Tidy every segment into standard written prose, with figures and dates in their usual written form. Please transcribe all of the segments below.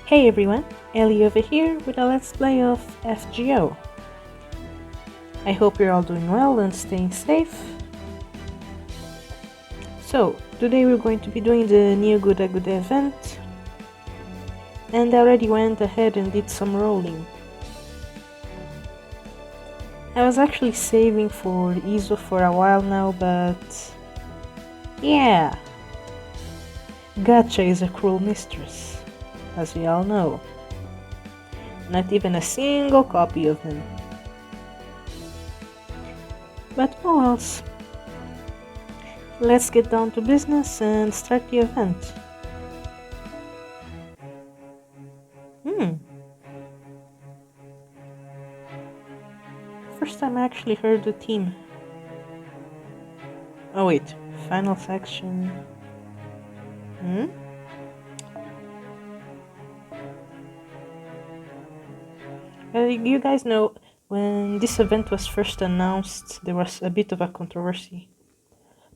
Hey everyone, Ellie over here with a Let's Play of FGO. I hope you're all doing well and staying safe. So, today we're going to be doing the new GudaGuda event, and I already went ahead and did some rolling. I was actually saving for ISO for a while now, but yeah, Gacha is a cruel mistress, as we all know. Not even a single copy of him. But oh else. Let's get down to business and start the event. First time I actually heard the theme. Oh wait, final section. You guys know, when this event was first announced, there was a bit of a controversy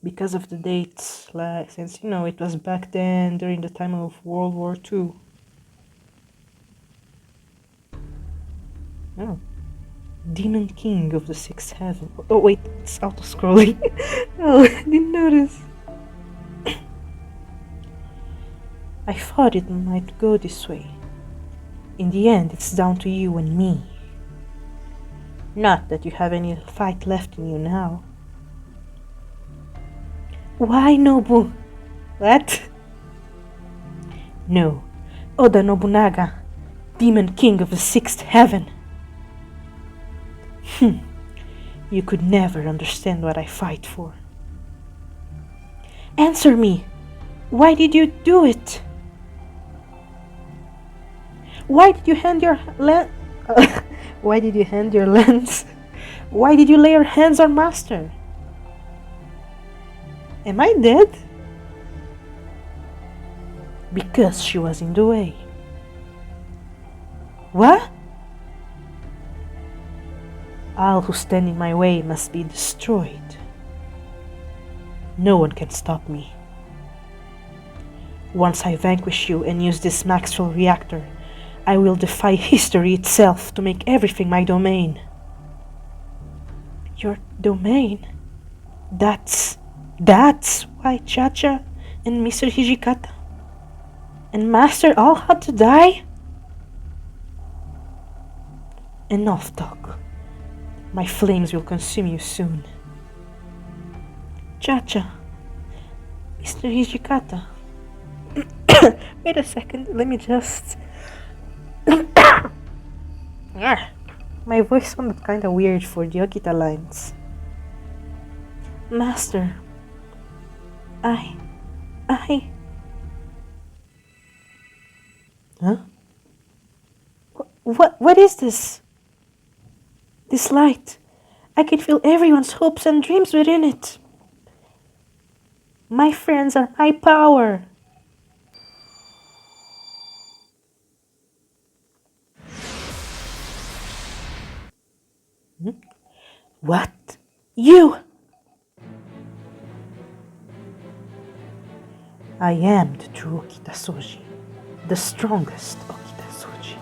because of the dates, like since it was back then during the time of World War II. Oh, Demon King of the Sixth Heaven. Oh wait, it's auto-scrolling. Oh, I didn't notice. I thought it might go this way. In the end, it's down to you and me. Not that you have any fight left in you now. Why, Nobu? What? No, Oda Nobunaga, Demon King of the Sixth Heaven. You could never understand what I fight for. Answer me! Why did you do it? Why did you hand your Why did you hand your lance? Why did you lay your hands on Master? Am I dead? Because she was in the way. What? All who stand in my way must be destroyed. No one can stop me. Once I vanquish you and use this Maxwell reactor, I will defy history itself to make everything my domain. Your domain? That's why Chacha and Mr. Hijikata and Master all had to die? Enough talk. My flames will consume you soon. Chacha, Mr. Hijikata. Wait a second, let me just... My voice sounded kinda weird for the Okita lines. Master, I... Huh? What is this? This light. I can feel everyone's hopes and dreams within it. My friends are my power. What? You? I am the true Okita Soji, the strongest Okita Soji.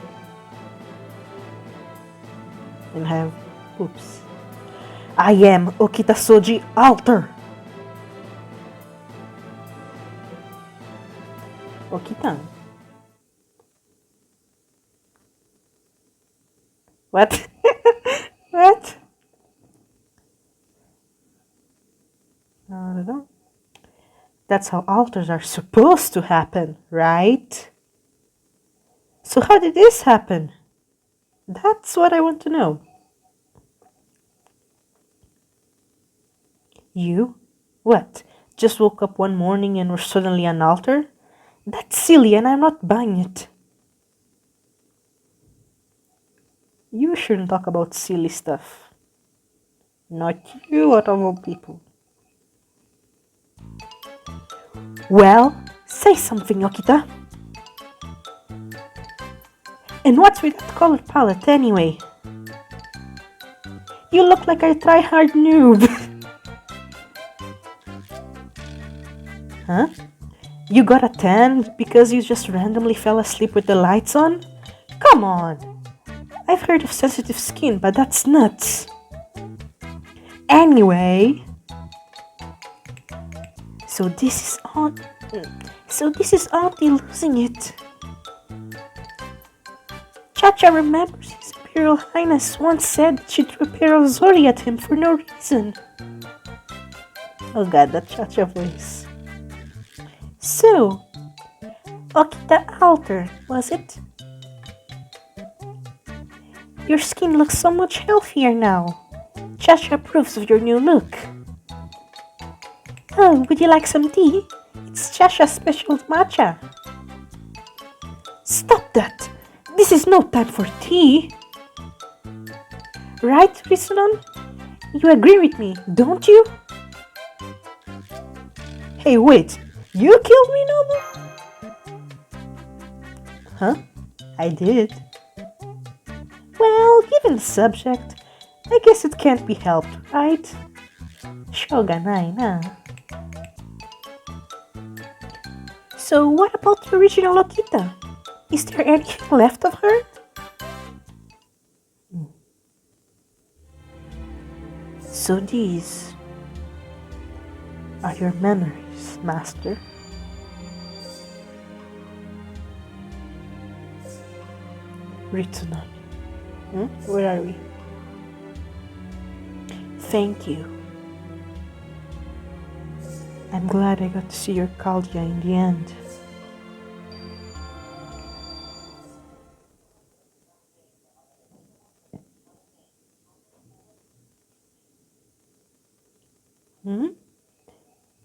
And oops. I am Okita Soji Alter. Okita. What? What? I don't know. That's how alters are supposed to happen, right? So how did this happen? That's what I want to know. You? What? Just woke up one morning and were suddenly an altar? That's silly and I'm not buying it. You shouldn't talk about silly stuff. Not you out of all people. Well, say something, Okita. And what's with that color palette anyway? You look like a try-hard noob. Huh? You got a tan because you just randomly fell asleep with the lights on? Come on! I've heard of sensitive skin, but that's nuts. Anyway, so this is Auntie losing it. Cha-Cha remembers His Imperial Highness once said that she threw a pair of Zori at him for no reason. Oh god, that Cha-Cha voice. So, Okita Alter, was it? Your skin looks so much healthier now. Cha-Cha approves of your new look. Oh, would you like some tea? It's Cha-Cha's special matcha. Stop that! This is no time for tea! Right, Risonon? You agree with me, don't you? Hey, wait! You killed me, Nobu? Huh? I did. Well, given the subject, I guess it can't be helped, right? Shoganai na. So what about the original Okita? Is there anything left of her? So these are your memories, Master. Ritsunan. Where are we? Thank you. I'm glad I got to see your Caldia in the end.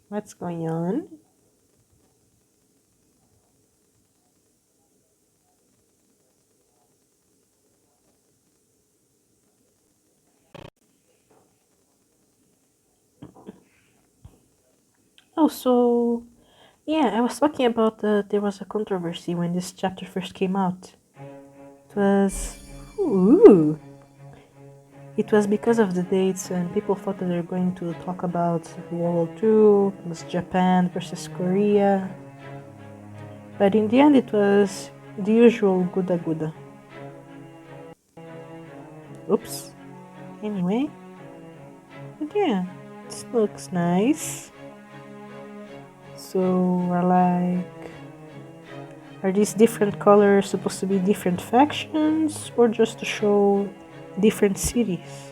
What's going on? Oh, so yeah, I was talking about there was a controversy when this chapter first came out. It was because of the dates, and people thought that they were going to talk about World War II, it was Japan versus Korea. But in the end, it was the usual GudaGuda. Oops. Anyway. But yeah, this looks nice. So, are these different colors supposed to be different factions, or just to show different cities?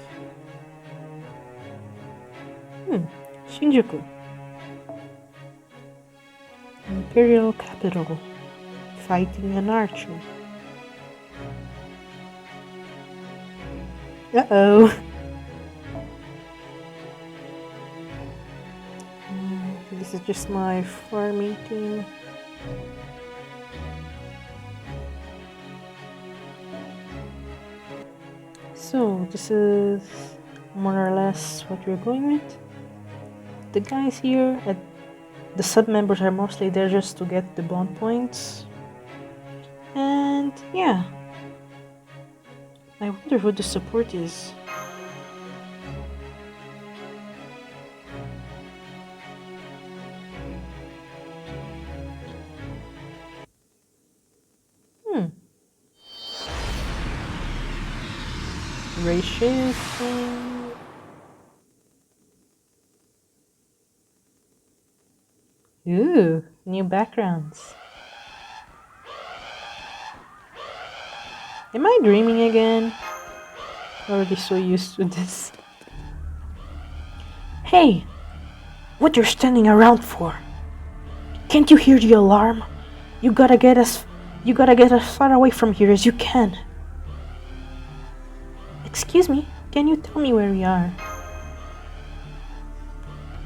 Shinjuku. Imperial capital. Fighting an archer. Uh-oh. This is just my farming team. So, this is more or less what we're going with. The guys here, the sub-members are mostly there just to get the bond points. And yeah. I wonder who the support is. Racism. Ooh, new backgrounds. Am I dreaming again? Already so used to this. Hey! What you're standing around for? Can't you hear the alarm? You gotta get as far away from here as you can. Excuse me, can you tell me where we are?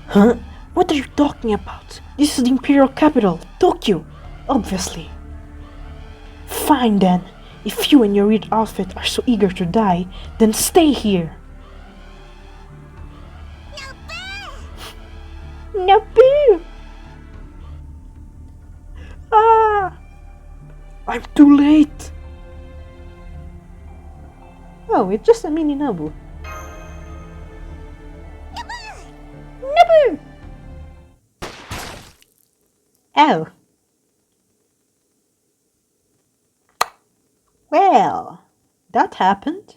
Huh? What are you talking about? This is the Imperial capital, Tokyo, obviously. Fine then. If you and your weird outfit are so eager to die, then stay here. Nabu! Ah! I'm too late! Oh, it's just a mini Nabu. Nabu! Ow! Well, that happened.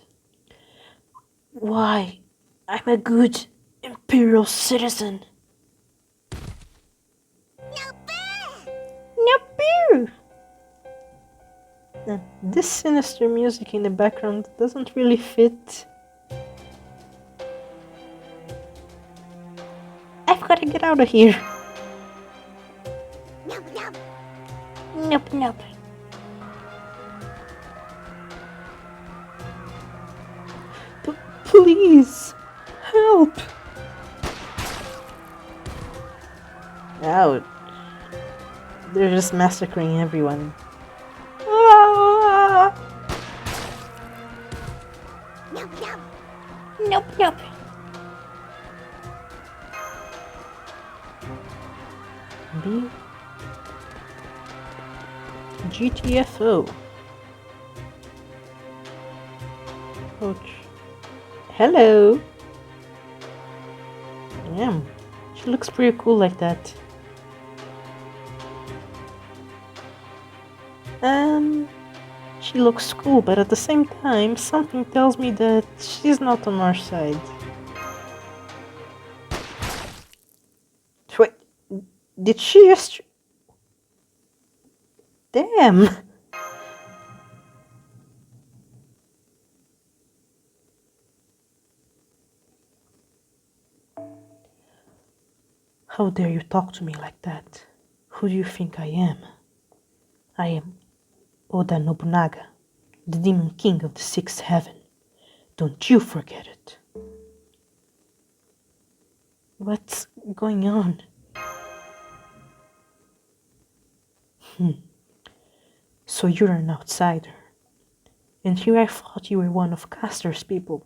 Why, I'm a good imperial citizen. No boo! This sinister music in the background doesn't really fit. I've got to get out of here. Nope. Please, help! Oh, they're just massacring everyone. Ah! Nope. B. GTFO. Coach. Hello. Damn, she looks pretty cool like that. She looks cool, but at the same time, something tells me that she's not on our side. Wait, did she just... Damn! How dare you talk to me like that? Who do you think I am? I am Oda Nobunaga, the Demon King of the Sixth Heaven. Don't you forget it. What's going on? So you're an outsider. And here I thought you were one of Castor's people.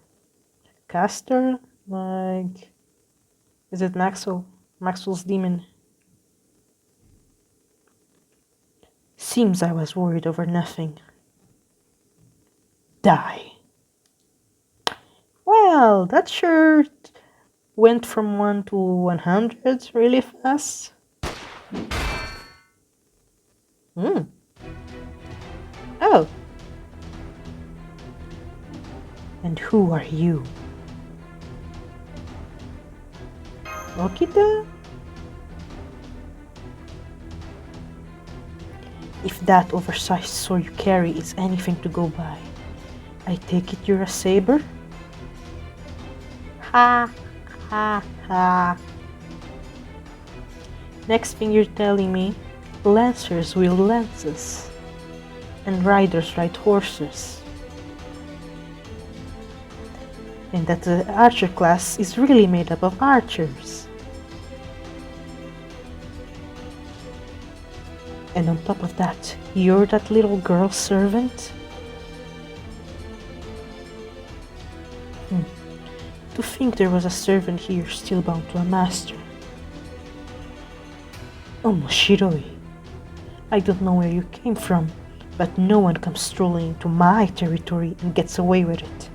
Castor? Like... Is it Maxwell? Maxwell's demon? Seems I was worried over nothing. Die. Well, that sure went from 1 to 100 really fast. Oh. And who are you? Okita? If that oversized sword you carry is anything to go by, I take it you're a saber? Ha! Next thing you're telling me, lancers wield lances, and riders ride horses. And that the archer class is really made up of archers. And on top of that, you're that little girl servant? To think there was a servant here still bound to a master. Omoshiroi. I don't know where you came from, but no one comes strolling into my territory and gets away with it.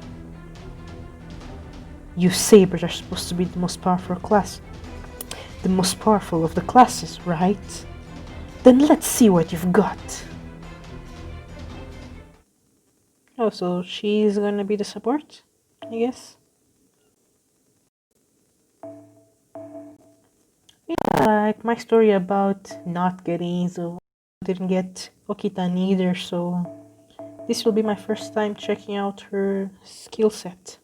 You sabers are supposed to be the most powerful class. The most powerful of the classes, right? Then let's see what you've got. Oh, so she's gonna be the support, I guess? Yeah, like my story about not getting Izo. Didn't get Okita neither, so this will be my first time checking out her skill set.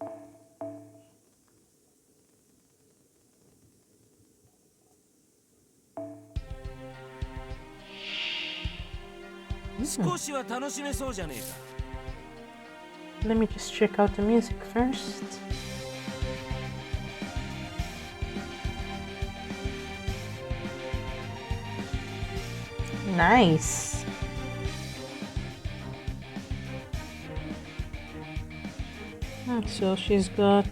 Let me just check out the music first. Nice. So she's got...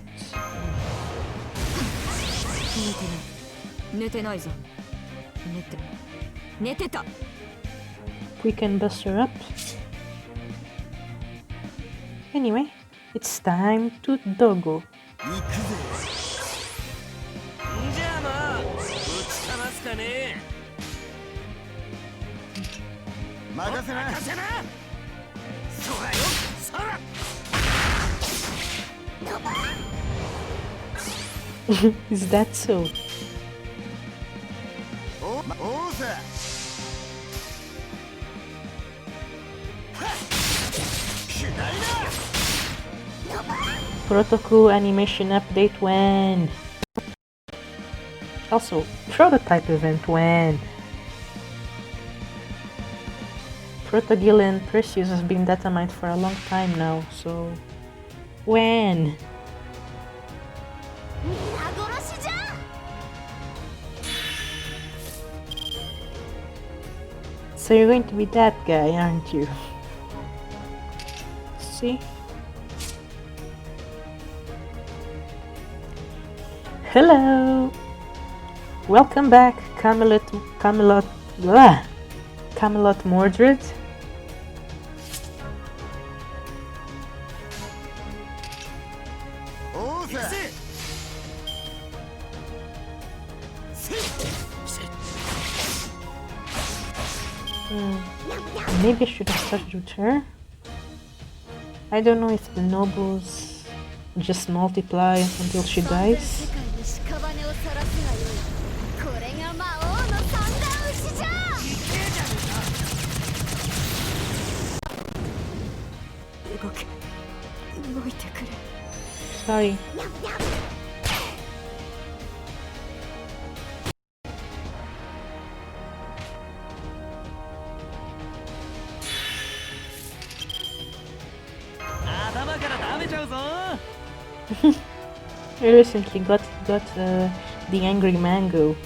We can bust her up. Anyway, it's time to dogo. Is that so? Protocol animation update when? Also, prototype event when? Protogil and Perseus has been data mined for a long time now, so when? So you're going to be that guy, aren't you? See? Hello! Welcome back, Camelot Mordred. Maybe I should have started with her. I don't know if the nobles just multiply until she dies. Sorry. I recently got the angry mango.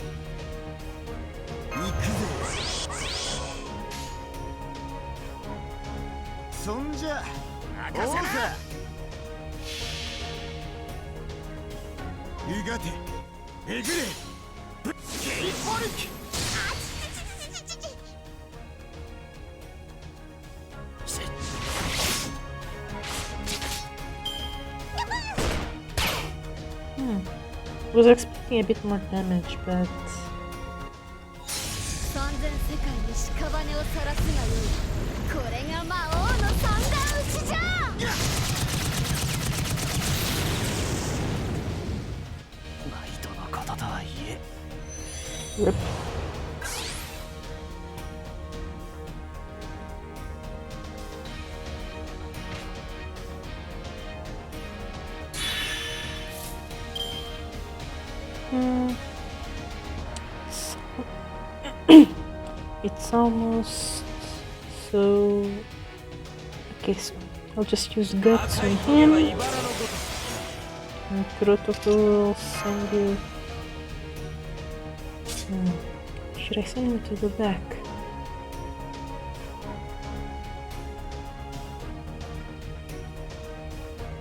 I was expecting a bit more damage, but... Rip. It's almost so... Okay, so I'll just use guts on him. And protocol, send you... Should I send him to the back?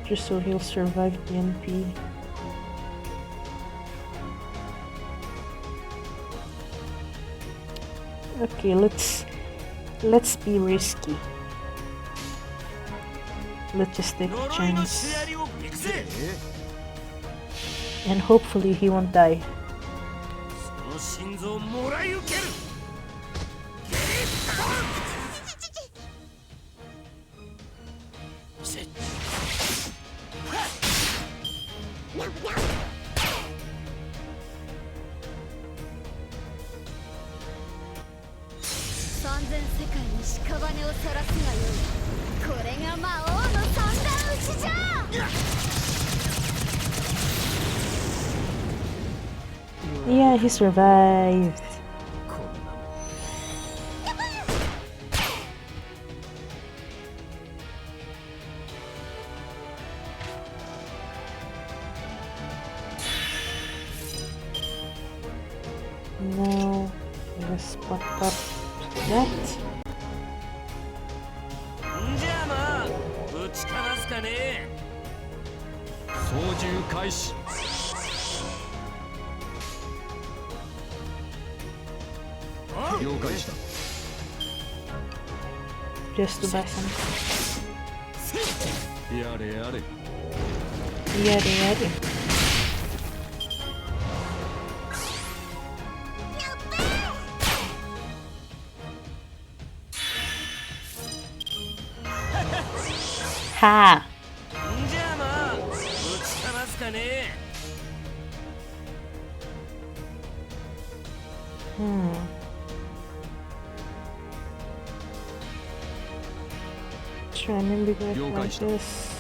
Just so he'll survive the NP. Okay, let's be risky. Let's just take a chance. And hopefully he won't die. Yeah, he survived. Now, let's pop up that. Just to buy some. Yada. Ha! Try and remember it like this.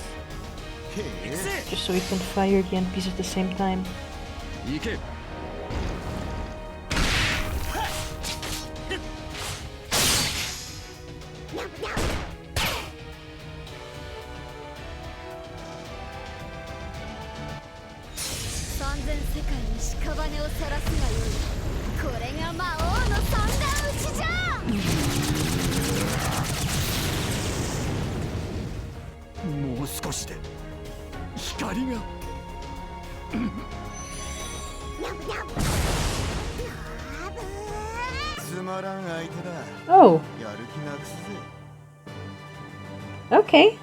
Just so we can fire the NPCs at the same time. Oh. Okay.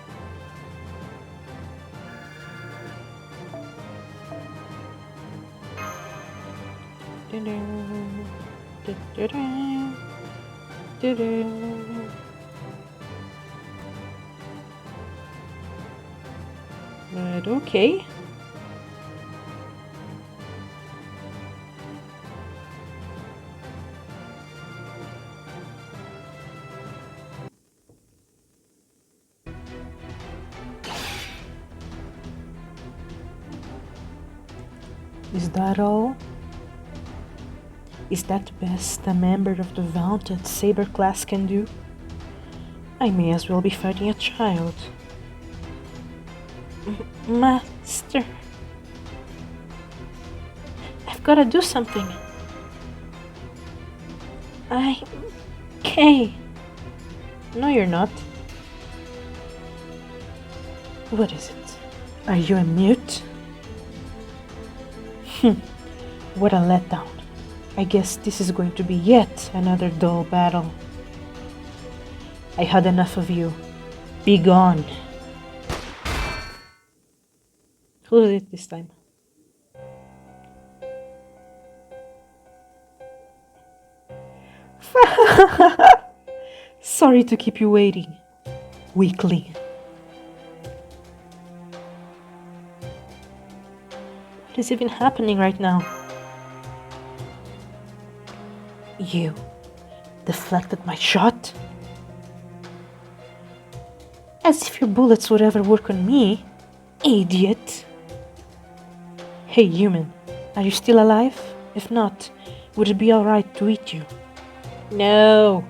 But okay. Is that all? Is that the best a member of the vaunted saber class can do? I may as well be fighting a child. Master, I've gotta do something. Okay. No, you're not. What is it? Are you a mute? What a letdown. I guess this is going to be yet another dull battle. I had enough of you. Be gone. Who is it this time? Sorry to keep you waiting, weakling. What is even happening right now? You deflected my shot? As if your bullets would ever work on me, idiot. Hey human, are you still alive? If not, would it be alright to eat you? No.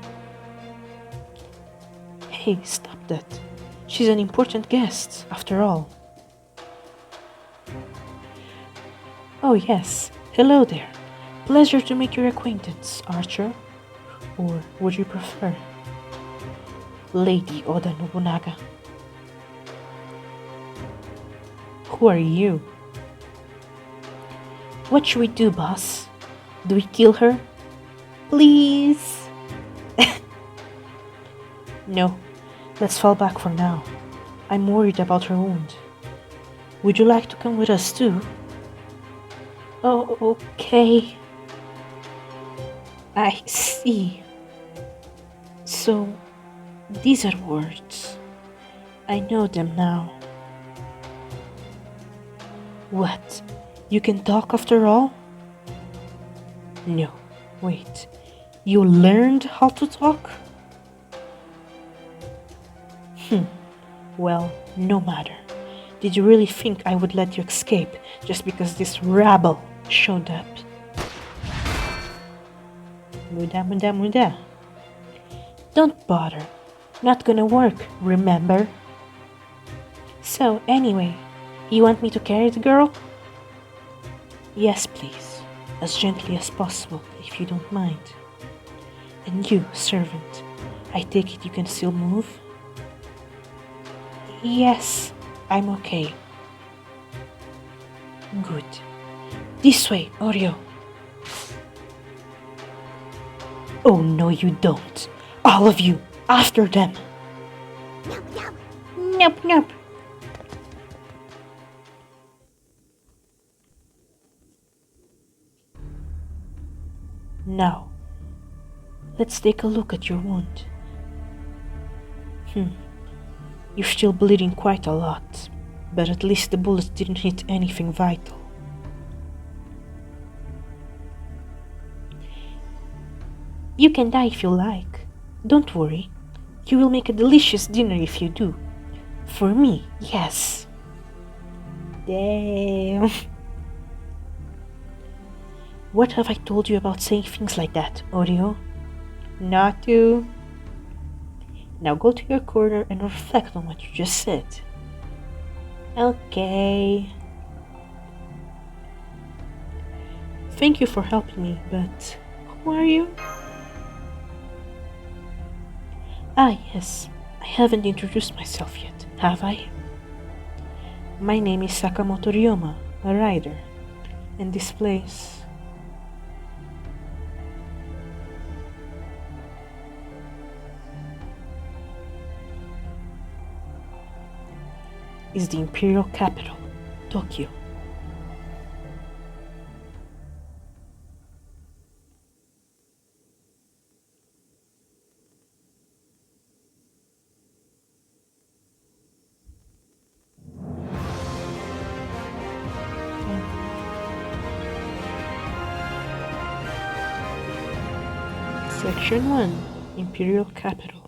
Hey, stop that. She's an important guest, after all. Oh yes, hello there. Pleasure to make your acquaintance, Archer. Or would you prefer Lady Oda Nobunaga? Who are you? What should we do, boss? Do we kill her? Please? No, let's fall back for now. I'm worried about her wound. Would you like to come with us too? Oh, okay. I see. So, these are words. I know them now. What? You can talk after all? No, wait. You learned how to talk? Well, no matter. Did you really think I would let you escape just because this rabble showed up? Muda. Don't bother. Not gonna work, remember? So, anyway, you want me to carry the girl? Yes, please. As gently as possible, if you don't mind. And you, servant, I take it you can still move? Yes, I'm okay. Good. This way, Oreo. Oh no, you don't. All of you, after them. Nope. Now, let's take a look at your wound. You're still bleeding quite a lot, but at least the bullets didn't hit anything vital. You can die if you like. Don't worry. You will make a delicious dinner if you do. For me, yes. Damn. What have I told you about saying things like that, Oreo? Not to. Now go to your corner and reflect on what you just said. Okay. Thank you for helping me, but who are you? Ah, yes. I haven't introduced myself yet, have I? My name is Sakamoto Ryoma, a rider, and this place is the imperial capital, Tokyo. Section 1, Imperial Capital.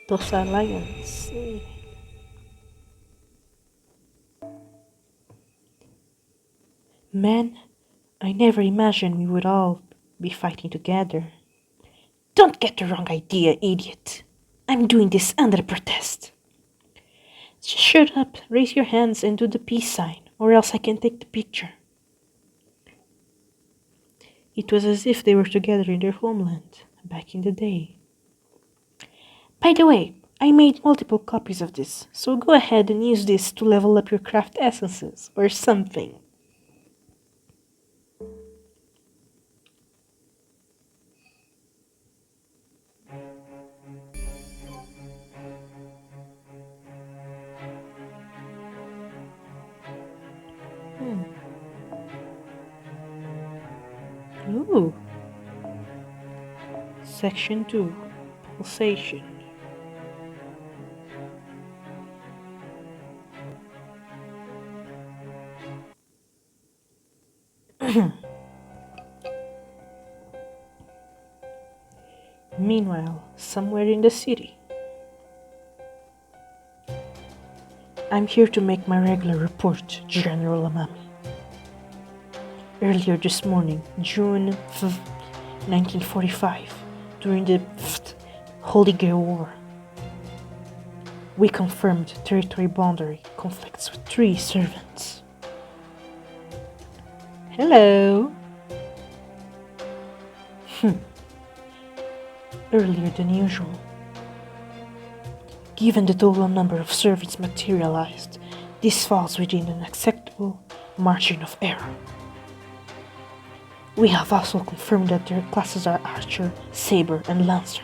Those are lions. Man, I never imagined we would all be fighting together. Don't get the wrong idea, idiot. I'm doing this under protest. Shut up, raise your hands and do the peace sign, or else I can take the picture. It was as if they were together in their homeland, back in the day. By the way, I made multiple copies of this, so go ahead and use this to level up your craft essences, or something. Ooh. Section 2, Pulsation. Meanwhile, somewhere in the city. I'm here to make my regular report, General Amami. Earlier this morning, June 5th, 1945, during the Holy Gear War, we confirmed territory boundary conflicts with 3 servants. Hello! Earlier than usual. Given the total number of servants materialized, this falls within an acceptable margin of error. We have also confirmed that their classes are Archer, Saber, and Lancer.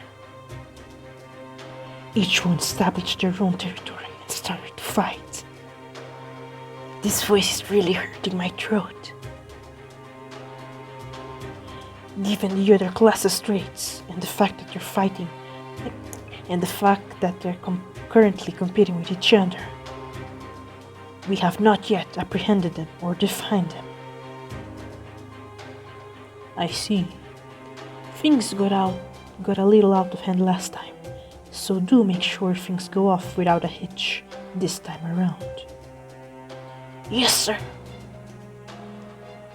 Each one established their own territory and started to fight. This voice is really hurting my throat. Given the other classes' traits and the fact that they're fighting, and the fact that they're currently competing with each other, we have not yet apprehended them or defined them. I see. Things got a little out of hand last time, so do make sure things go off without a hitch this time around. Yes, sir.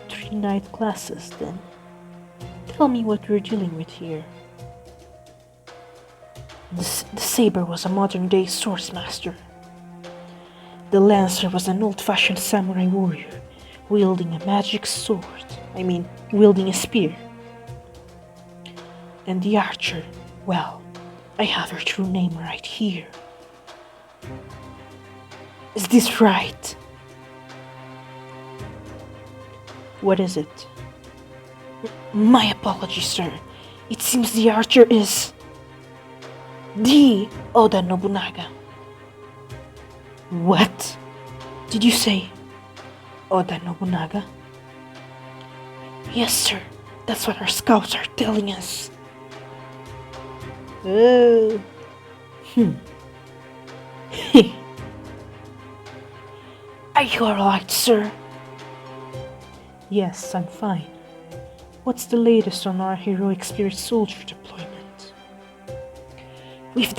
3 night classes, then. Tell me what we're dealing with here. The Saber was a modern-day swordsmaster. The Lancer was an old-fashioned samurai warrior, wielding a magic sword. Wielding a spear. And the Archer, well, I have her true name right here. Is this right? What is it? My apologies, sir. It seems the Archer is the Oda Nobunaga. What? Did you say Oda Nobunaga? Yes, sir. That's what our scouts are telling us. Oh. Are you alright, sir? Yes, I'm fine. What's the latest on our heroic spirit soldier deployment? We've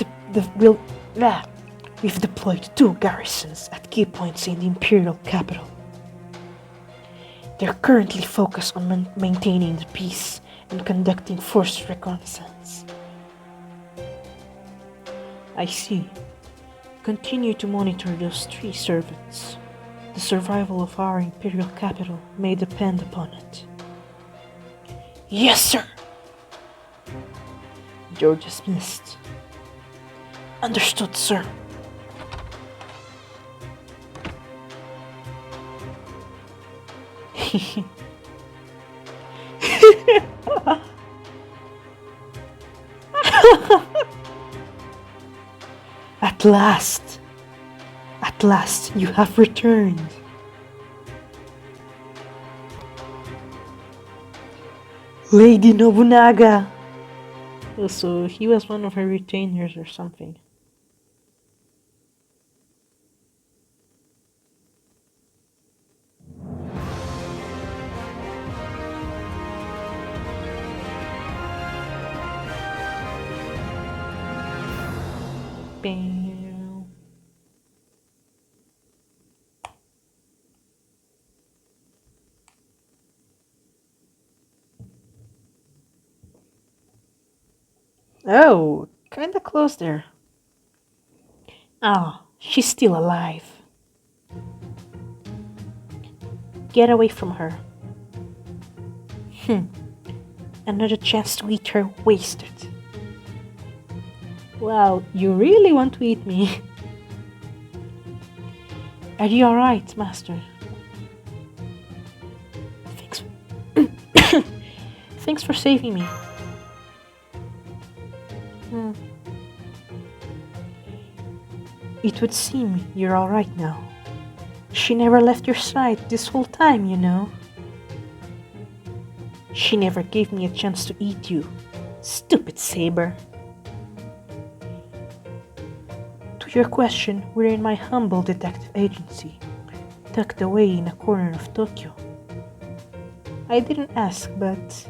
deployed 2 garrisons at key points in the Imperial capital. They're currently focused on maintaining the peace and conducting forced reconnaissance. I see. Continue to monitor those 3 servants. The survival of our Imperial capital may depend upon it. Yes, sir! You're dismissed. Understood, sir. At last, you have returned. Lady Nobunaga! Oh, so he was one of her retainers or something. Bam. Oh, kinda close there. Ah, she's still alive. Get away from her. Another chance to eat her wasted. Wow, you really want to eat me? Are you alright, Master? Thanks for saving me. It would seem you're alright now. She never left your side this whole time, you know. She never gave me a chance to eat you. Stupid saber. To your question, we're in my humble detective agency, tucked away in a corner of Tokyo. I didn't ask, but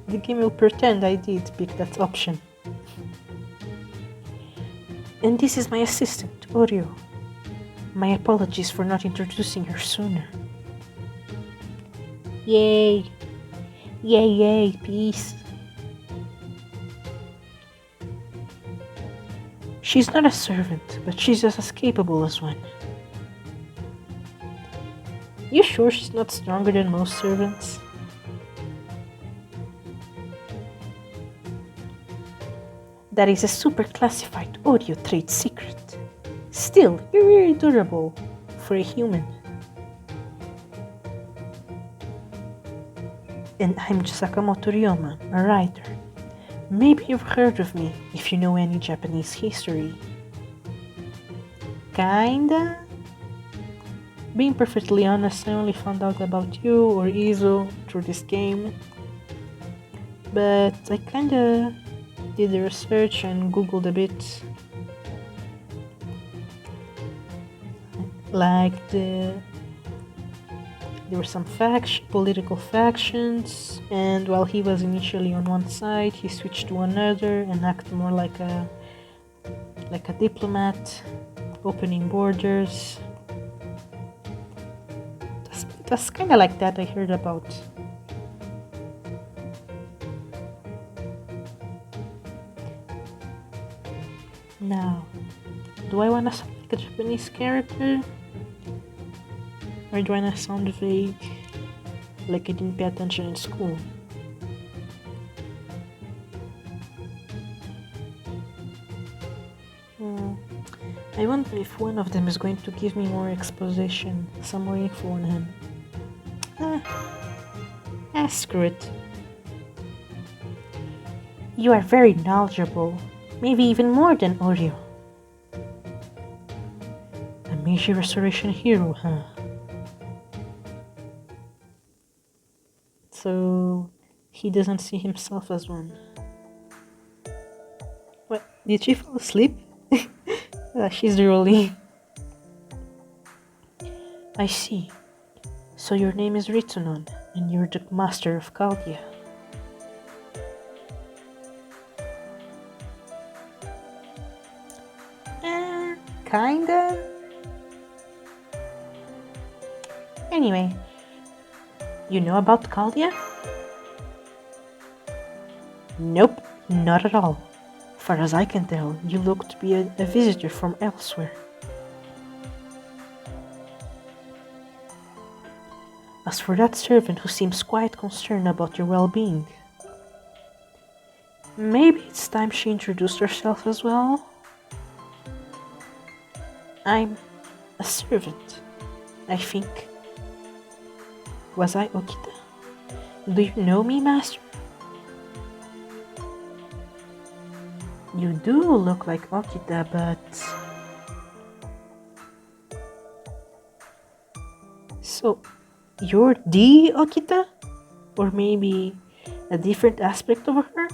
the game will pretend I did pick that option. And this is my assistant, Oreo. My apologies for not introducing her sooner. Yay! Yay, yay, peace. She's not a servant, but she's just as capable as one. You sure she's not stronger than most servants? That is a super classified audio trade secret. Still, you're very durable for a human. And I'm Sakamoto Ryoma, a writer. Maybe you've heard of me if you know any Japanese history. Kinda? Being perfectly honest, I only found out about you or Izo through this game. But I kinda did the research and googled a bit. Like there were some political factions, and while he was initially on one side, he switched to another and acted more like a diplomat, opening borders. It was kind of like that I heard about. Now, do I want to sound like a Japanese character? Or do I want to sound vague, like I didn't pay attention in school? I wonder if one of them is going to give me more exposition, some more info on him. Screw it. You are very knowledgeable, maybe even more than Oreo. Meiji Restoration hero, huh? So he doesn't see himself as one. What? Did she fall asleep? She's drooling. I see. So your name is Ritsunon, and you're the master of Chaldea. Kinda. Anyway, you know about Chaldea? Nope, not at all. Far as I can tell, you look to be a visitor from elsewhere. As for that servant who seems quite concerned about your well-being, maybe it's time she introduced herself as well? I'm a servant, I think. Was I Okita? Do you know me, master? You do look like Okita, but... So, you're the Okita? Or maybe a different aspect of her?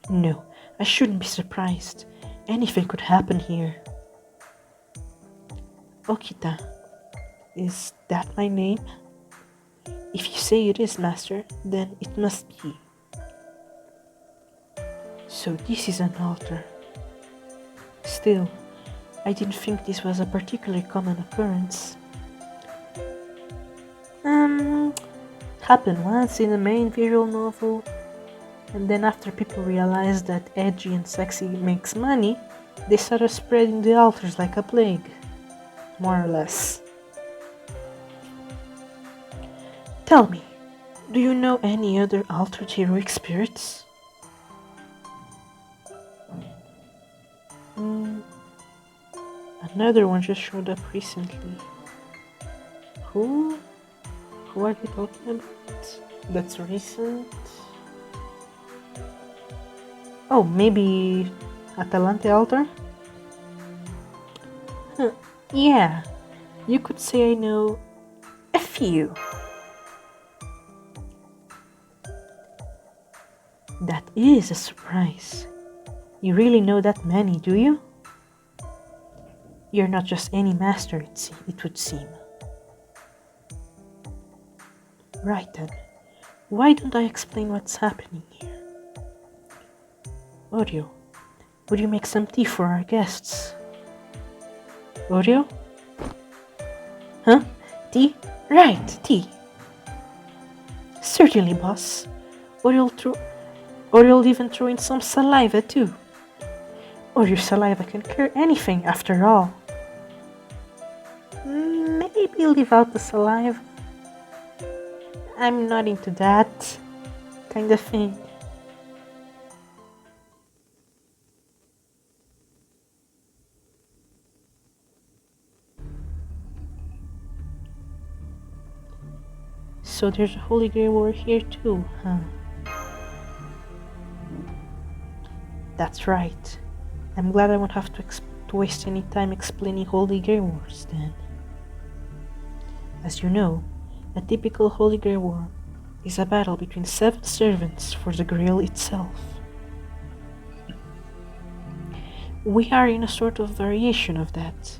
No, I shouldn't be surprised. Anything could happen here. Okita, is that my name? If you say it is, master, then it must be. So this is an altar. Still, I didn't think this was a particularly common occurrence. Happened once in a main visual novel, and then after people realized that edgy and sexy makes money, they started spreading the altars like a plague. More or less. Tell me, do you know any other altered heroic spirits? Another one just showed up recently. Who? Who are you talking about? That's recent? Oh, maybe Atalante Altar? Yeah, you could say I know a few. That is a surprise. You really know that many, do you? You're not just any master, it would seem. Right then, why don't I explain what's happening here? Oreo, would you make some tea for our guests? Oreo? Huh? Tea? Right, tea. Certainly, boss. Orio'll even throw in some saliva too. Or your saliva can cure anything after all. Maybe leave out the saliva. I'm not into that kind of thing. So there's a Holy Grail War here too, huh? That's right. I'm glad I won't have to waste any time explaining Holy Grail Wars then. As you know, a typical Holy Grail War is a battle between 7 servants for the Grail itself. We are in a sort of variation of that.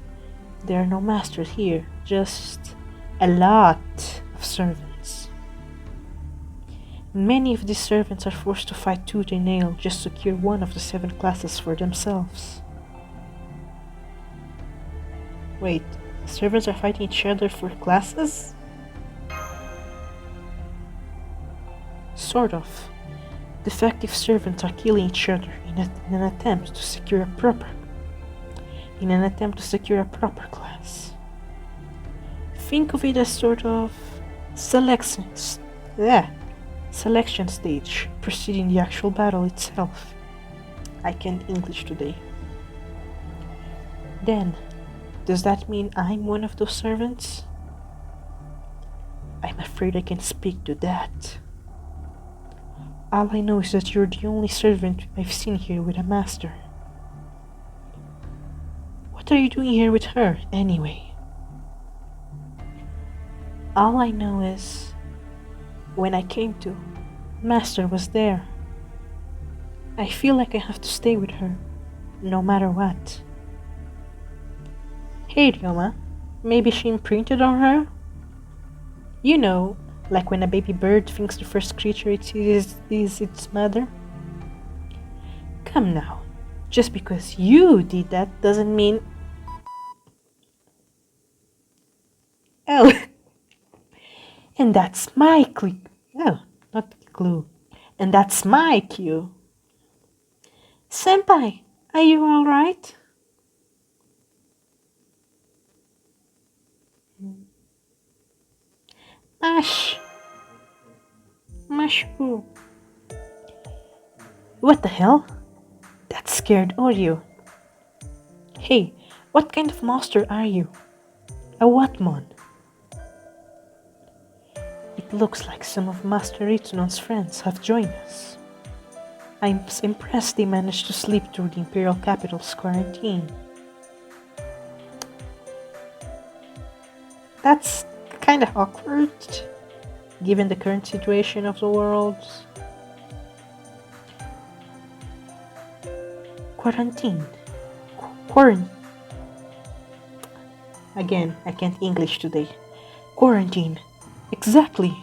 There are no masters here, just a lot of servants. Many of these servants are forced to fight tooth and nail just to secure one of the 7 classes for themselves. Wait, servants are fighting each other for classes? Sort of. Defective servants are killing each other in an attempt to secure a proper class. Think of it as sort of selection stage preceding the actual battle itself. I can't English today. Then, does that mean I'm one of those servants? I'm afraid I can speak to that. All I know is that you're the only servant I've seen here with a master. What are you doing here with her, anyway? All I know is, when I came to, Master was there. I feel like I have to stay with her, no matter what. Hey, Ryoma, maybe she imprinted on her? You know, like when a baby bird thinks the first creature it sees is its mother? Come now, just because you did that doesn't mean... Oh, and that's my clue. Oh, not clue. And that's my cue. Senpai, are you alright? Mash. Mashu. What the hell? That scared Oreo. Hey, what kind of monster are you? A Whatmon? It looks like some of Master Itsunon's friends have joined us. I'm impressed they managed to sleep through the Imperial Capital's quarantine. That's kinda awkward, given the current situation of the world. Quarantine. Quarantine. Again, I can't English today. Quarantine. Exactly.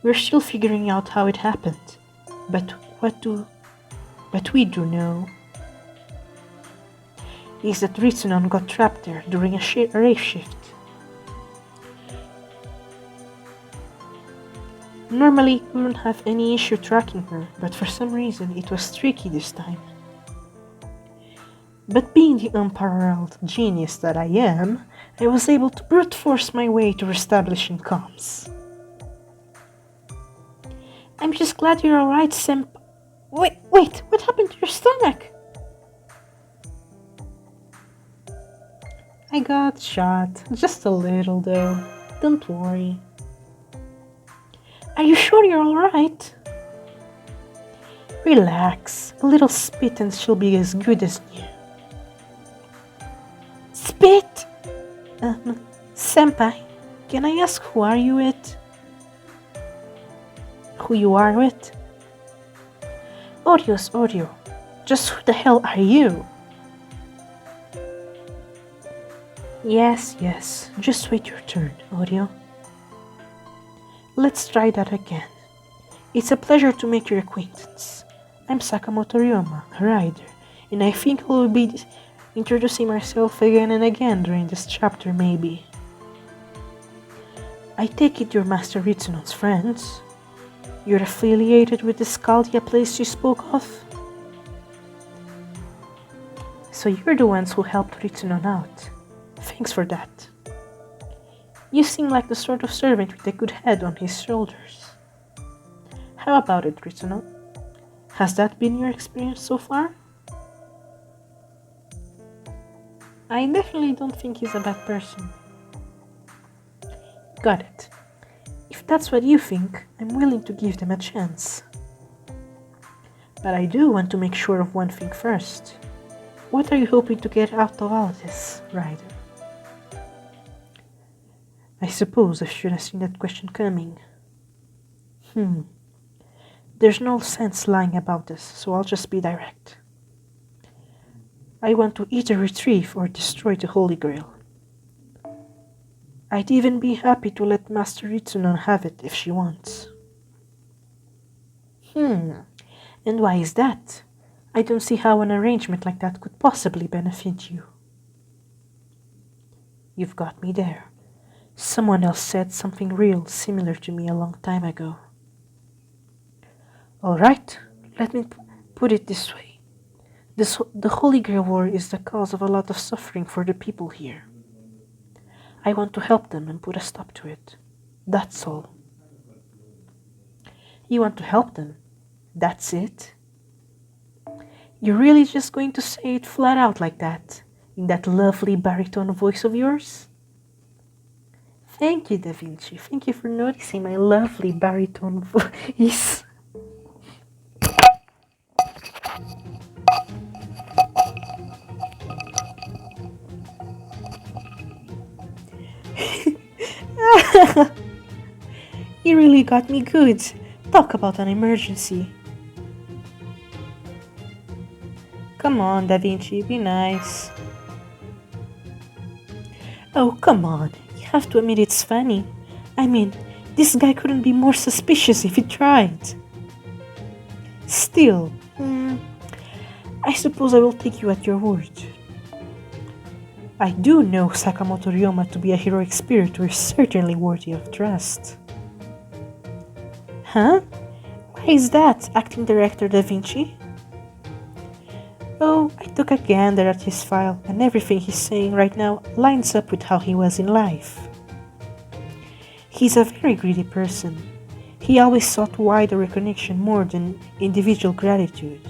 We're still figuring out how it happened. But we do know is that Ritsunon got trapped there during a race shift. Normally, we wouldn't have any issue tracking her, but for some reason it was tricky this time. But being the unparalleled genius that I am, I was able to brute force my way to establishing comms. I'm just glad you're alright, Senpai. Wait, what happened to your stomach? I got shot, just a little though. Don't worry. Are you sure you're alright? Relax, a little spit and she'll be as good as new. Spit? Senpai, can I ask who are you with? Who you are with? Oreo's Oreo. Just who the hell are you? Yes, just wait your turn, Oreo. Let's try that again. It's a pleasure to make your acquaintance. I'm Sakamoto Ryoma, a rider, and I think I will be introducing myself again and again during this chapter maybe. I take it you're Master Ritsunon's friends? You're affiliated with the Skaldia place you spoke of? So you're the ones who helped Ritsunon out. Thanks for that. You seem like the sort of servant with a good head on his shoulders. How about it, Ritsunon? Has that been your experience so far? I definitely don't think he's a bad person. Got it. If that's what you think, I'm willing to give them a chance. But I do want to make sure of one thing first. What are you hoping to get out of all this, Ryder? I suppose I should have seen that question coming. There's no sense lying about this, so I'll just be direct. I want to either retrieve or destroy the Holy Grail. I'd even be happy to let Master Ritsunon have it if she wants. And why is that? I don't see how an arrangement like that could possibly benefit you. You've got me there. Someone else said something real similar to me a long time ago. Alright, let me put it this way. The Holy Grail War is the cause of a lot of suffering for the people here. I want to help them and put a stop to it. That's all. You want to help them? That's it? You're really just going to say it flat out like that, in that lovely baritone voice of yours? Thank you, Da Vinci. Thank you for noticing my lovely baritone voice. You really got me good. Talk about an emergency. Come on, Da Vinci, be nice. Oh, come on. You have to admit it's funny. I mean, this guy couldn't be more suspicious if he tried. Still, I suppose I will take you at your word. I do know Sakamoto Ryoma to be a heroic spirit who is certainly worthy of trust. Huh? Why is that, acting director Da Vinci? Oh, I took a gander at his file, and everything he's saying right now lines up with how he was in life. He's a very greedy person. He always sought wider recognition more than individual gratitude.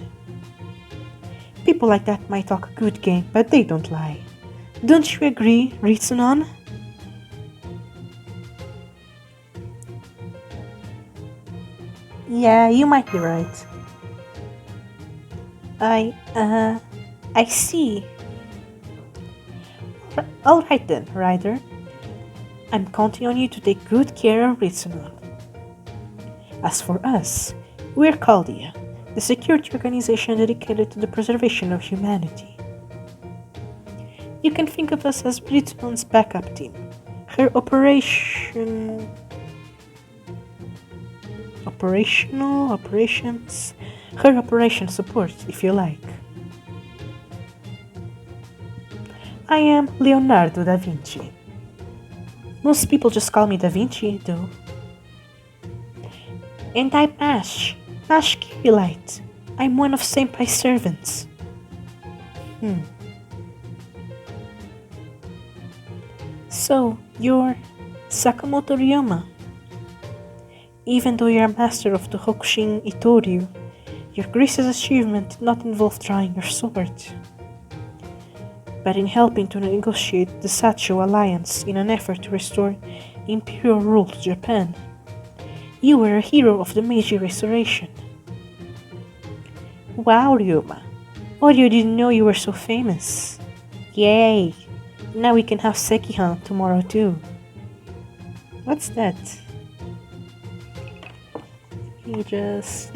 People like that might talk a good game, but they don't lie. Don't you agree, Ritsunon? Yeah, you might be right. I see. Alright then, Ryder. I'm counting on you to take good care of Ritsunon. As for us, we're Caldia, the security organization dedicated to the preservation of humanity. You can think of us as Ritsunon's backup team. Her her operation support, if you like. I am Leonardo da Vinci. Most people just call me Da Vinci, though. And I'm Ash Kirillite. I'm one of Senpai's servants. So, you're Sakamoto Ryoma. Even though you're a master of the Hokushin Itoryu, your greatest achievement did not involve drawing your sword, but in helping to negotiate the Sacho alliance in an effort to restore imperial rule to Japan. You were a hero of the Meiji Restoration. Wow, Ryoma. Oh, you didn't know you were so famous. Yay! Now we can have Sekihan tomorrow too. What's that? You just...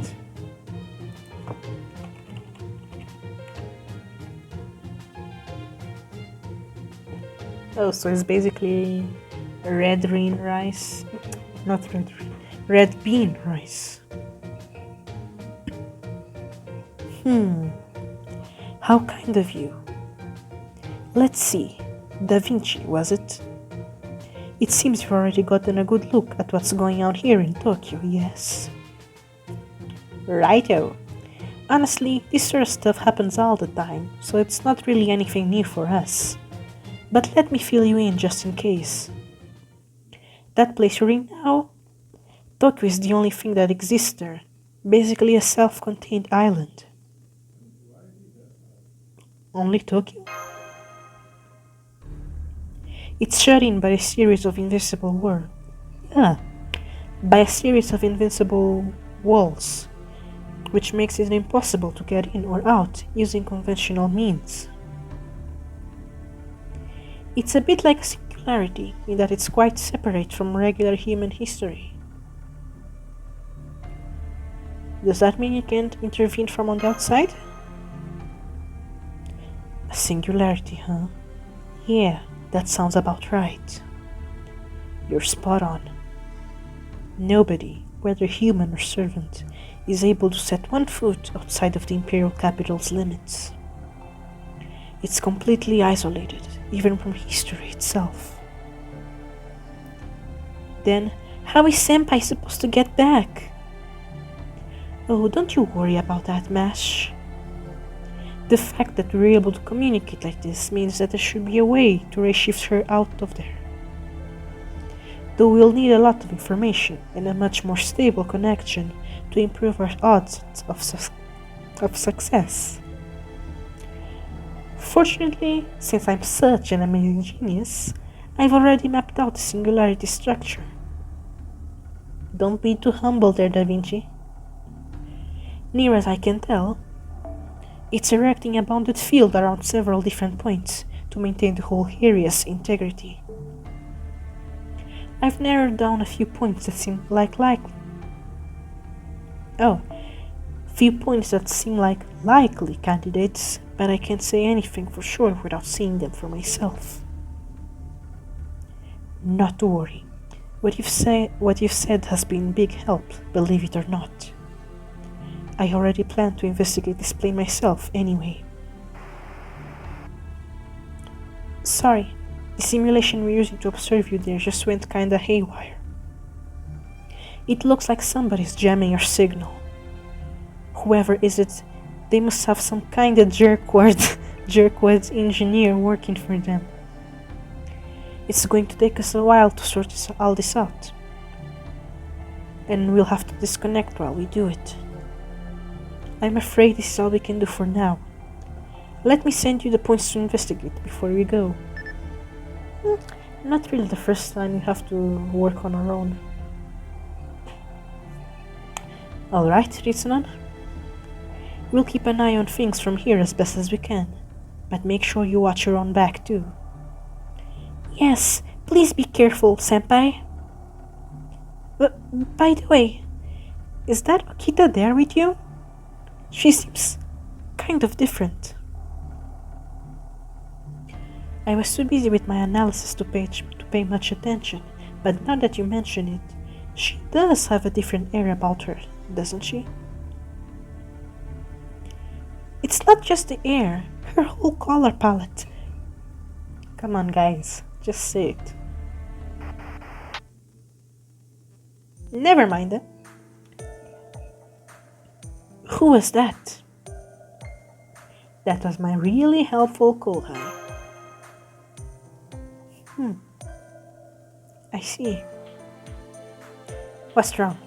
Oh, so it's basically red bean rice. Not red bean rice. How kind of you. Let's see. Da Vinci, was it? It seems you've already gotten a good look at what's going on here in Tokyo, yes? Righto. Honestly, this sort of stuff happens all the time, so it's not really anything new for us. But let me fill you in just in case. That place you're in now? Tokyo is the only thing that exists there. Basically a self-contained island. Only Tokyo? It's shut in by a series of invincible walls, which makes it impossible to get in or out using conventional means. It's a bit like a singularity in that it's quite separate from regular human history. Does that mean you can't intervene from on the outside? A singularity, huh? Yeah, that sounds about right. You're spot on. Nobody, whether human or servant, is able to set one foot outside of the imperial capital's limits. It's completely isolated, even from history itself. Then, how is Senpai supposed to get back? Oh, don't you worry about that, Mash. The fact that we're able to communicate like this means that there should be a way to reshift her out of there. Though we'll need a lot of information and a much more stable connection to improve our odds of success. Fortunately, since I'm such an amazing genius, I've already mapped out the singularity structure. Don't be too humble there, Da Vinci. Near as I can tell, it's erecting a bounded field around several different points to maintain the whole area's integrity. I've narrowed down a few points that seem likely. Oh, few points that seem like likely candidates, but I can't say anything for sure without seeing them for myself. Not to worry. What you've said has been big help, believe it or not. I already plan to investigate this plane myself anyway. Sorry, the simulation we're using to observe you there just went kinda haywire. It looks like somebody's jamming your signal. Whoever is it, they must have some kinda jerkwad engineer working for them. It's going to take us a while to sort all this out. And we'll have to disconnect while we do it. I'm afraid this is all we can do for now. Let me send you the points to investigate before we go. Not really the first time we have to work on our own. Alright, Ritsunan. We'll keep an eye on things from here as best as we can, but make sure you watch your own back too. Yes, please be careful, senpai. By the way, is that Okita there with you? She seems kind of different. I was too busy with my analysis to pay much attention, but now that you mention it, she does have a different air about her, doesn't she? It's not just the air, her whole color palette. Come on, guys, just say it. Never mind it. Who was that? That was my really helpful kohai. I see. What's wrong?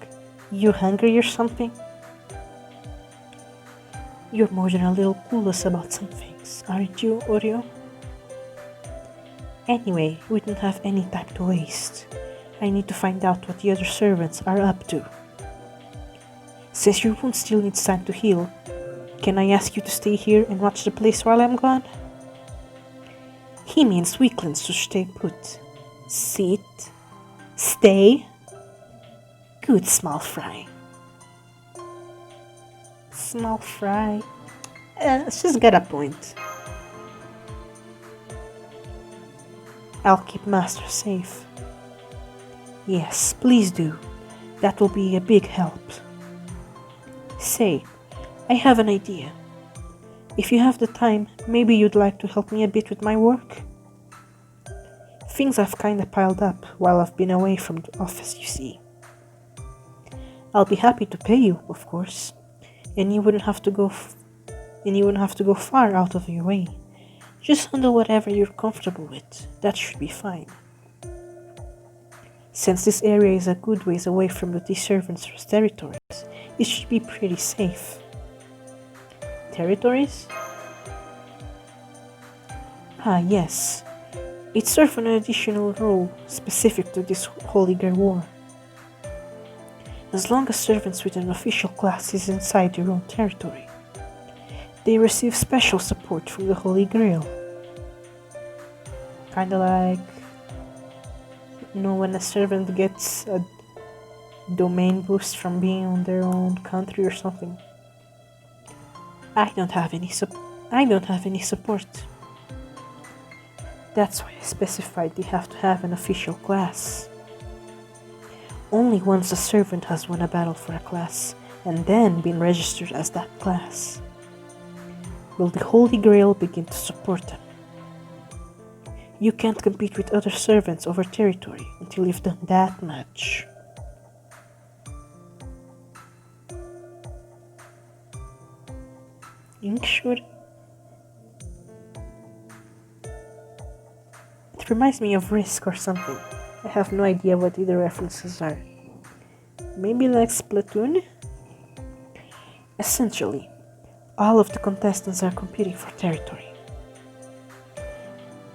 You hungry or something? You're more than a little clueless about some things, aren't you, Oreo? Anyway, we don't have any time to waste. I need to find out what the other servants are up to. Since your wound still needs time to heal, can I ask you to stay here and watch the place while I'm gone? He means weaklings to stay put. Sit. Stay. Good small fry. Small fry. She's got a point. I'll keep Master safe. Yes, please do. That will be a big help. Say, I have an idea. If you have the time, maybe you'd like to help me a bit with my work? Things have kinda piled up while I've been away from the office, you see. I'll be happy to pay you, of course, and you wouldn't have to go far out of your way. Just handle whatever you're comfortable with. That should be fine. Since this area is a good ways away from the servants' territories, it should be pretty safe. Territories? Ah, yes. It serves an additional role specific to this Holy Grail War. As long as servants with an official class is inside your own territory, they receive special support from the Holy Grail. Kinda like, when a servant gets a domain boost from being on their own country or something. I don't have any support. That's why I specified they have to have an official class. Only once a servant has won a battle for a class and then been registered as that class will the Holy Grail begin to support them. You can't compete with other servants over territory until you've done that much. Sure. It reminds me of Risk or something. I have no idea what either references are. Maybe like Splatoon? Essentially, all of the contestants are competing for territory.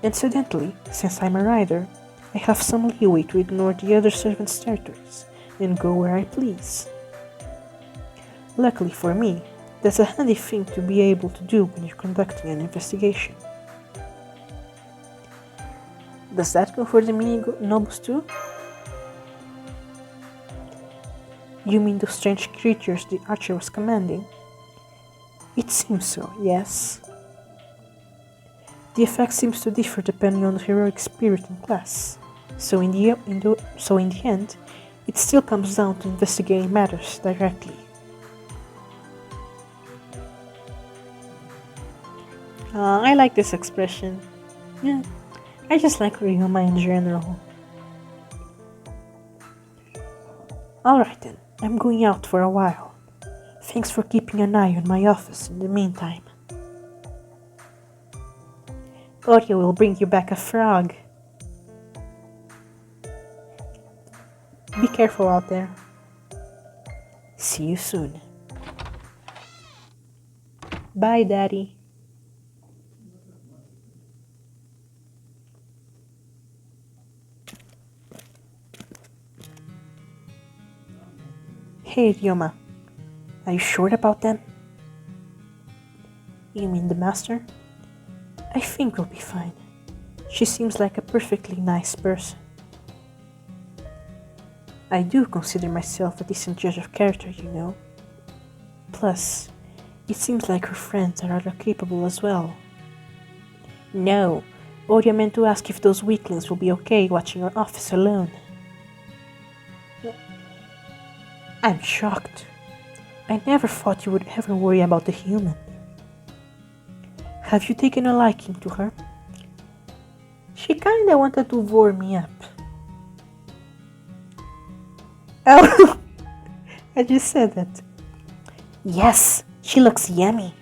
Incidentally, since I'm a rider, I have some leeway to ignore the other servants' territories and go where I please. Luckily for me, that's a handy thing to be able to do when you're conducting an investigation. Does that go for the mini Nobus too? You mean those strange creatures the archer was commanding? It seems so, yes. The effect seems to differ depending on the heroic spirit and class. So in the end, it still comes down to investigating matters directly. I like this expression. Yeah, I just like Ryoma in general. Alright then, I'm going out for a while. Thanks for keeping an eye on my office in the meantime. Oreo will bring you back a frog. Be careful out there. See you soon. Bye, Daddy. Hey, Ryoma. Are you sure about them? You mean the master? I think we'll be fine. She seems like a perfectly nice person. I do consider myself a decent judge of character, you know. Plus, it seems like her friends are rather capable as well. No, Oria meant to ask if those weaklings will be okay watching our office alone. I'm shocked. I never thought you would ever worry about the human. Have you taken a liking to her? She kinda wanted to warm me up. Oh, I just said that. Yes, she looks yummy.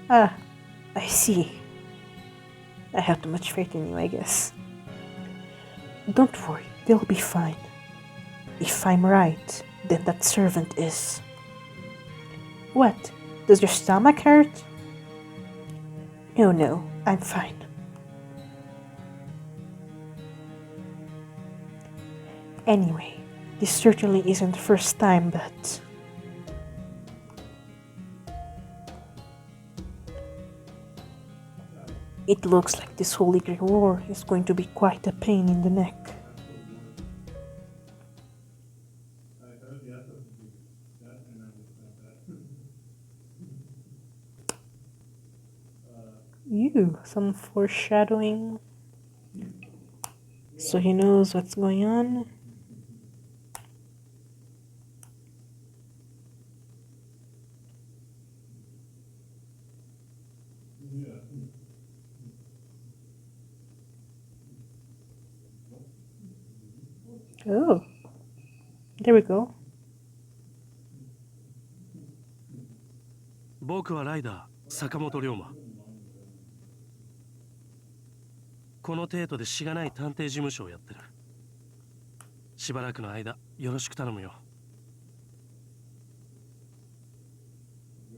Ah, I see. I have too much faith in you, I guess. Don't worry, they'll be fine. If I'm right, then that servant is. What? Does your stomach hurt? No, I'm fine. Anyway, this certainly isn't the first time, but... It looks like this Holy Grail War is going to be quite a pain in the neck. Some foreshadowing. So he knows what's going on. Oh, there we go. 僕はライダー坂本龍馬。この程度でしがない探偵事務所をやってる。しばらくの間よろしく頼むよ。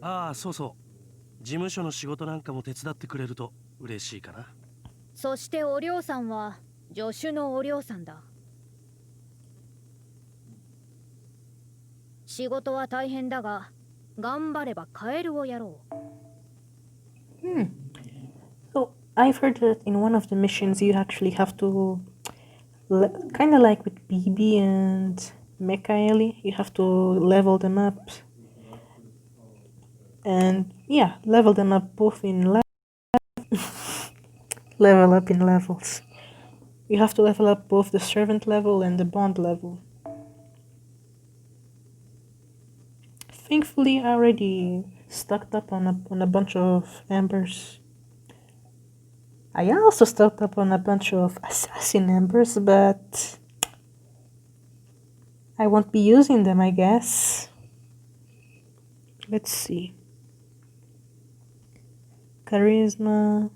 ああ、そうそう。事務所の仕事なんかも手伝ってくれると嬉しいかな。そしてお嬢さんは助手のお嬢さんだ。仕事は大変だが、頑張ればカエルをやろう。So I've heard that in one of the missions you actually have to, kind of like with BB and Mikaeli, you have to level them up. And yeah, level them up both in level up in levels. You have to level up both the servant level and the bond level. Thankfully, I already stocked up on a bunch of embers. I also stocked up on a bunch of assassin embers, but I won't be using them, I guess. Let's see. Charisma,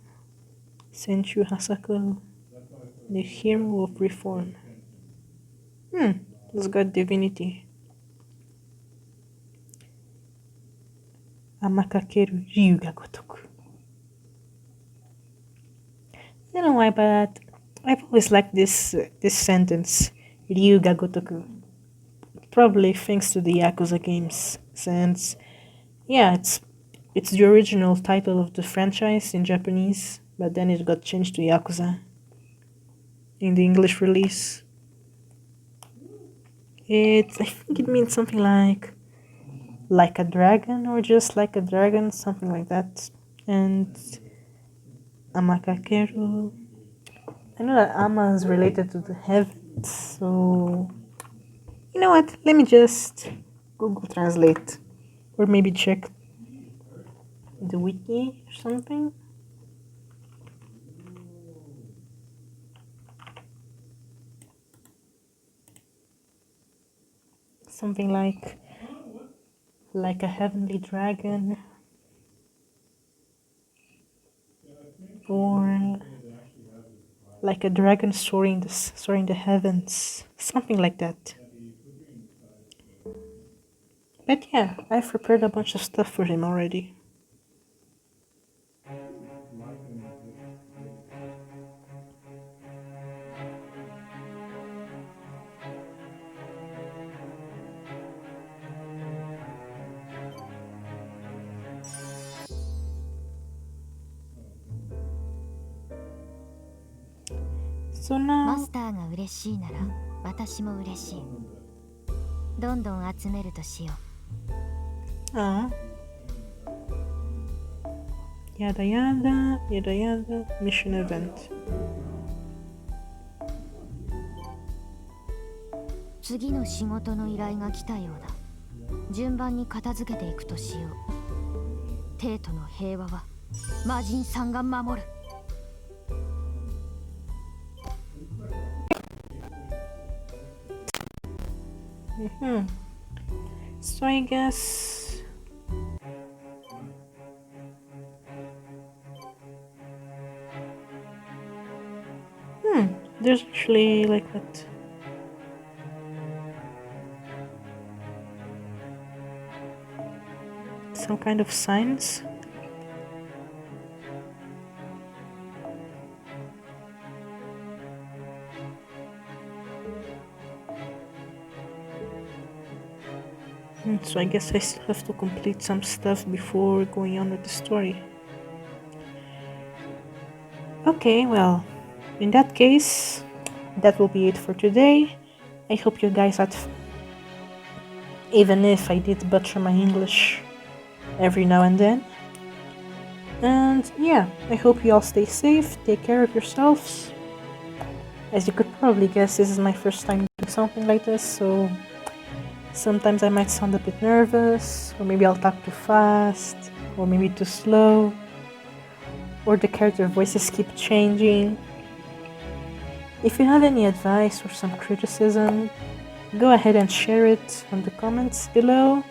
Senchu Hasako, the Hero of Reform. Let's got Divinity. Amakakeru Ryuga Gotoku. I don't know why, but I've always liked this sentence, Ryuga Gotoku. Probably thanks to the Yakuza games, since, yeah, it's the original title of the franchise in Japanese, but then it got changed to Yakuza in the English release. I think it means something like a dragon or just like a dragon, something like that. And Amakakeru. I know that Ama is related to the heavens, so you know what? Let me just Google Translate. Or maybe check the wiki or something. Something like a heavenly dragon, or like a dragon soaring the heavens, something like that. But yeah, I've prepared a bunch of stuff for him already. So マ now, スターが嬉しいなら私も嬉しい。どんどん集めるとしよう。 yada yada, yada yada, mission event. 次の仕事の依頼が来たようだ。順番に片付けていくとしよう。帝都の平和は魔人さんが守る。 So I guess there's actually like what? Some kind of signs. So I guess I still have to complete some stuff before going on with the story. Okay, well, in that case, that will be it for today. I hope you guys had even if I did butcher my English every now and then. And yeah, I hope you all stay safe, take care of yourselves. As you could probably guess, this is my first time doing something like this, so sometimes I might sound a bit nervous, or maybe I'll talk too fast, or maybe too slow, or the character voices keep changing. If you have any advice or some criticism, go ahead and share it on the comments below.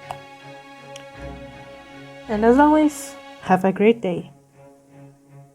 And as always, have a great day.